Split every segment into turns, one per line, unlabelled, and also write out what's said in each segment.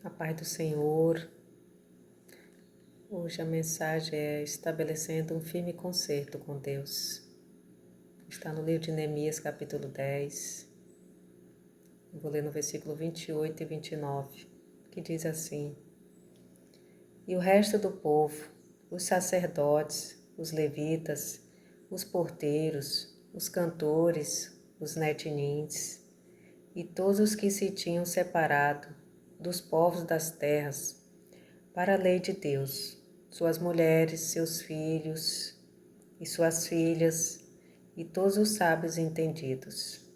A paz do Senhor. Hoje a mensagem é estabelecendo um firme concerto com Deus. Está no livro de Neemias, capítulo 10. Vou ler no versículo 28 e 29, que diz assim: E o resto do povo, os sacerdotes, os levitas, os porteiros, os cantores, os netinins e todos os que se tinham separado dos povos das terras para a lei de Deus, suas mulheres, seus filhos e suas filhas e todos os sábios entendidos.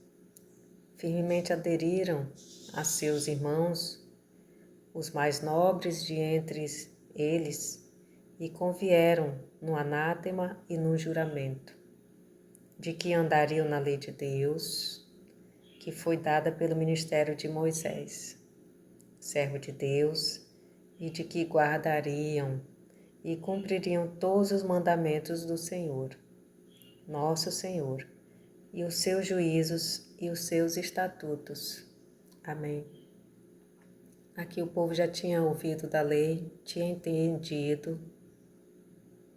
Firmemente aderiram a seus irmãos, os mais nobres de entre eles, e convieram no anátema e no juramento, de que andariam na lei de Deus, que foi dada pelo ministério de Moisés, servo de Deus, e de que guardariam e cumpririam todos os mandamentos do Senhor, nosso Senhor, e os seus juízos e os seus estatutos. Amém. Aqui o povo já tinha ouvido da lei, tinha entendido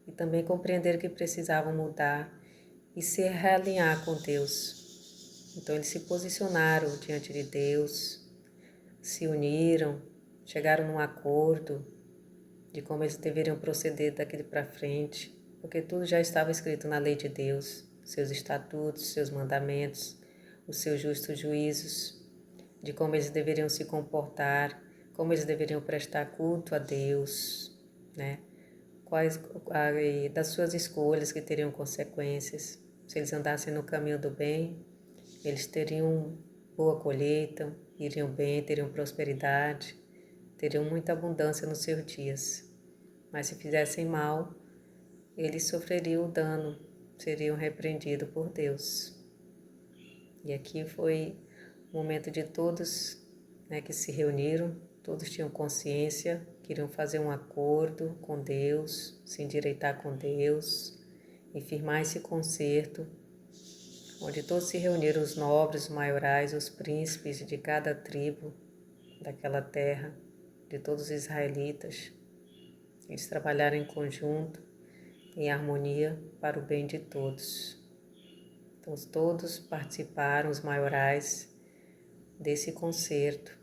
e também compreenderam que precisavam mudar e se realinhar com Deus. Então eles se posicionaram diante de Deus, se uniram, chegaram num acordo de como eles deveriam proceder daqui para frente, porque tudo já estava escrito na lei de Deus, seus estatutos, seus mandamentos, os seus justos juízos, de como eles deveriam se comportar, como eles deveriam prestar culto a Deus, né? Das suas escolhas que teriam consequências. Se eles andassem no caminho do bem, eles teriam boa colheita, iriam bem, teriam prosperidade, teriam muita abundância nos seus dias. Mas se fizessem mal, eles sofreriam o dano, seriam repreendidos por Deus. E aqui foi o momento de todos, né, que se reuniram, todos tinham consciência, queriam fazer um acordo com Deus, se endireitar com Deus e firmar esse concerto, onde todos se reuniram, os nobres, os maiorais, os príncipes de cada tribo daquela terra, de todos os israelitas. Eles trabalharam em conjunto, em harmonia, para o bem de todos. Então, todos participaram, os maiorais, desse concerto.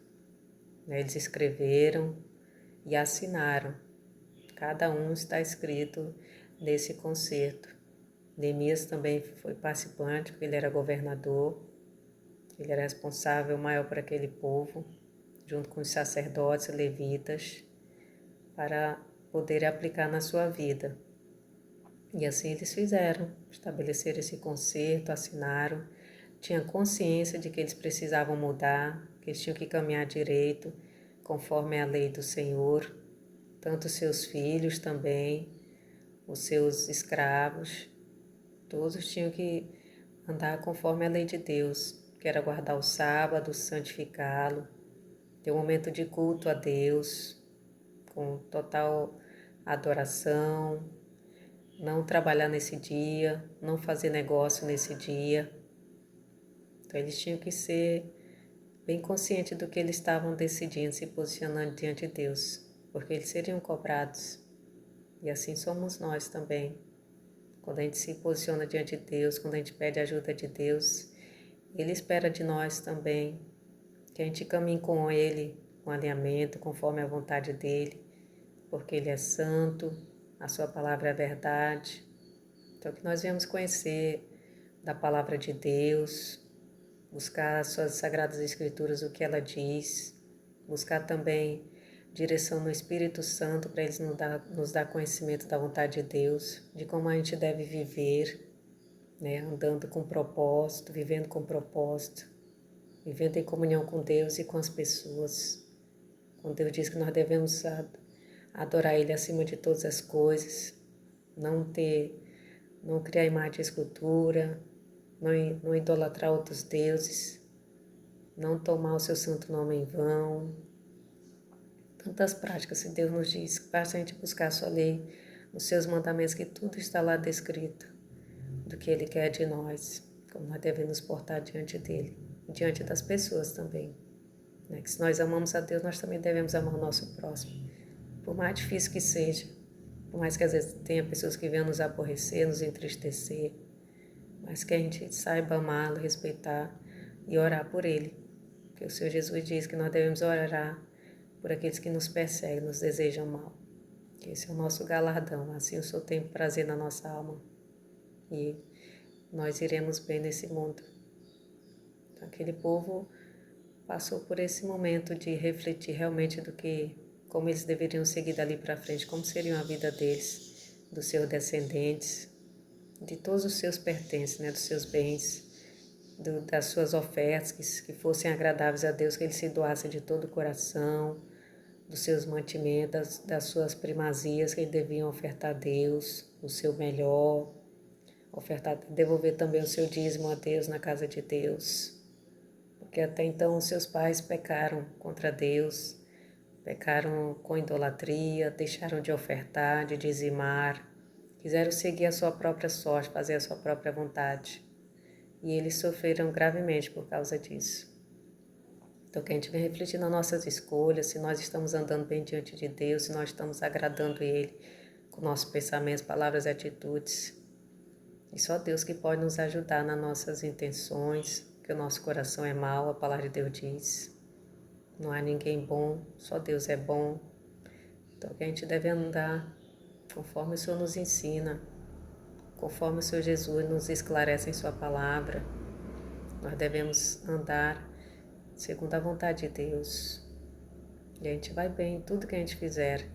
Eles escreveram e assinaram. Cada um está escrito nesse concerto. Neemias também foi participante, porque ele era governador, ele era responsável maior por aquele povo, junto com os sacerdotes e levitas, para poder aplicar na sua vida. E assim eles fizeram, estabeleceram esse concerto, assinaram, tinham consciência de que eles precisavam mudar, que eles tinham que caminhar direito, conforme a lei do Senhor, tanto os seus filhos também, os seus escravos, todos tinham que andar conforme a lei de Deus, que era guardar o sábado, santificá-lo, ter um momento de culto a Deus, com total adoração, não trabalhar nesse dia, não fazer negócio nesse dia. Então eles tinham que ser bem conscientes do que eles estavam decidindo, se posicionando diante de Deus, porque eles seriam cobrados. E assim somos nós também. Quando a gente se posiciona diante de Deus, quando a gente pede a ajuda de Deus, Ele espera de nós também que a gente caminhe com Ele, com alinhamento, conforme a vontade dEle, porque Ele é santo, a Sua palavra é verdade. Então, que nós venhamos conhecer da palavra de Deus, buscar as suas sagradas escrituras, o que ela diz, buscar também direção no Espírito Santo para eles nos dar conhecimento da vontade de Deus, de como a gente deve viver, né, andando com propósito, vivendo com propósito, vivendo em comunhão com Deus e com as pessoas. Quando Deus diz que nós devemos adorar Ele acima de todas as coisas, não criar imagem de escultura, não idolatrar outros deuses, não tomar o seu santo nome em vão. Tantas práticas que Deus nos diz, basta a gente buscar a sua lei, os seus mandamentos, que tudo está lá descrito, do que Ele quer de nós, como nós devemos nos portar diante dEle, diante das pessoas também. né? Que se nós amamos a Deus, nós também devemos amar o nosso próximo. Por mais difícil que seja, por mais que às vezes tenha pessoas que venham nos aborrecer, nos entristecer, mas que a gente saiba amá-lo, respeitar e orar por ele. Porque o Senhor Jesus diz que nós devemos orar por aqueles que nos perseguem, nos desejam mal. Que esse é o nosso galardão, assim o Senhor tem prazer na nossa alma e nós iremos bem nesse mundo. Então, aquele povo passou por esse momento de refletir realmente como eles deveriam seguir dali para frente, como seria a vida deles, dos seus descendentes, de todos os seus pertences, né, dos seus bens, das suas ofertas, que fossem agradáveis a Deus, que ele se doasse de todo o coração, dos seus mantimentos, das suas primazias que eles deviam ofertar a Deus, o seu melhor, devolver também o seu dízimo a Deus na casa de Deus. Porque até então os seus pais pecaram contra Deus, pecaram com idolatria, deixaram de ofertar, de dizimar, quiseram seguir a sua própria sorte, fazer a sua própria vontade. E eles sofreram gravemente por causa disso. Então, que a gente vem refletir nas nossas escolhas, se nós estamos andando bem diante de Deus, se nós estamos agradando Ele com nossos pensamentos, palavras e atitudes. E só Deus que pode nos ajudar nas nossas intenções, que o nosso coração é mau, a palavra de Deus diz. Não há ninguém bom, só Deus é bom. Então, que a gente deve andar conforme o Senhor nos ensina, conforme o Senhor Jesus nos esclarece em Sua palavra. Nós devemos andar segundo a vontade de Deus. E a gente vai bem em tudo que a gente fizer.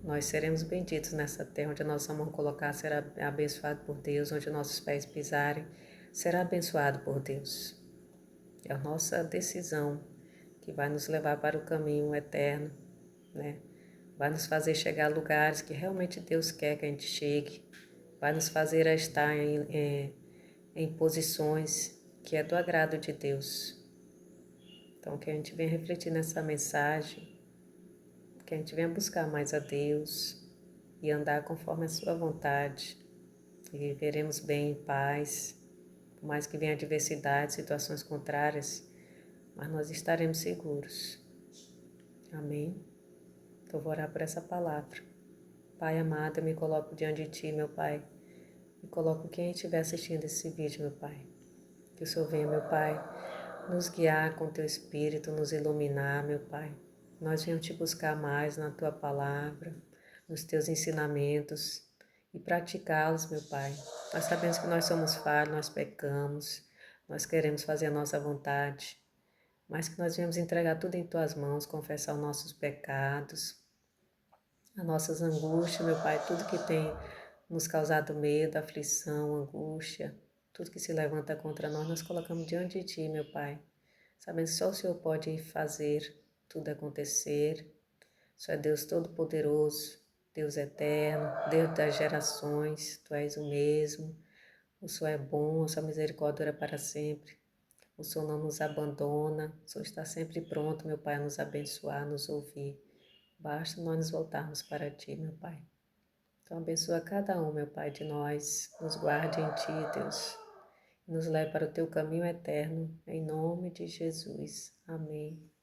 Nós seremos benditos nessa terra, onde a nossa mão colocar será abençoado por Deus, onde nossos pés pisarem será abençoado por Deus. É a nossa decisão que vai nos levar para o caminho eterno, né? Vai nos fazer chegar a lugares que realmente Deus quer que a gente chegue, vai nos fazer a estar em posições que é do agrado de Deus. Então, que a gente venha refletir nessa mensagem, que a gente venha buscar mais a Deus e andar conforme a sua vontade. E viveremos bem em paz, por mais que venha adversidade, situações contrárias, mas nós estaremos seguros. Amém? Então, vou orar por essa palavra. Pai amado, eu me coloco diante de Ti, meu Pai. Me coloco quem estiver assistindo esse vídeo, meu Pai. Que o Senhor venha, meu Pai, nos guiar com Teu Espírito, nos iluminar, meu Pai. Nós viemos Te buscar mais na Tua palavra, nos Teus ensinamentos e praticá-los, meu Pai. Nós sabemos que nós somos falhos, nós pecamos, nós queremos fazer a nossa vontade, mas que nós viemos entregar tudo em Tuas mãos, confessar os nossos pecados, as nossas angústias, meu Pai, tudo que tem nos causado medo, aflição, angústia, tudo que se levanta contra nós, nós colocamos diante de Ti, meu Pai. Sabendo que só o Senhor pode fazer tudo acontecer. O Senhor é Deus Todo-Poderoso, Deus Eterno, Deus das gerações, Tu és o mesmo. O Senhor é bom, a Sua misericórdia dura para sempre. O Senhor não nos abandona, o Senhor está sempre pronto, meu Pai, a nos abençoar, a nos ouvir. Basta nós nos voltarmos para Ti, meu Pai. Então abençoa cada um, meu Pai, de nós, nos guarde em Ti, Deus, e nos leve para o Teu caminho eterno, em nome de Jesus. Amém.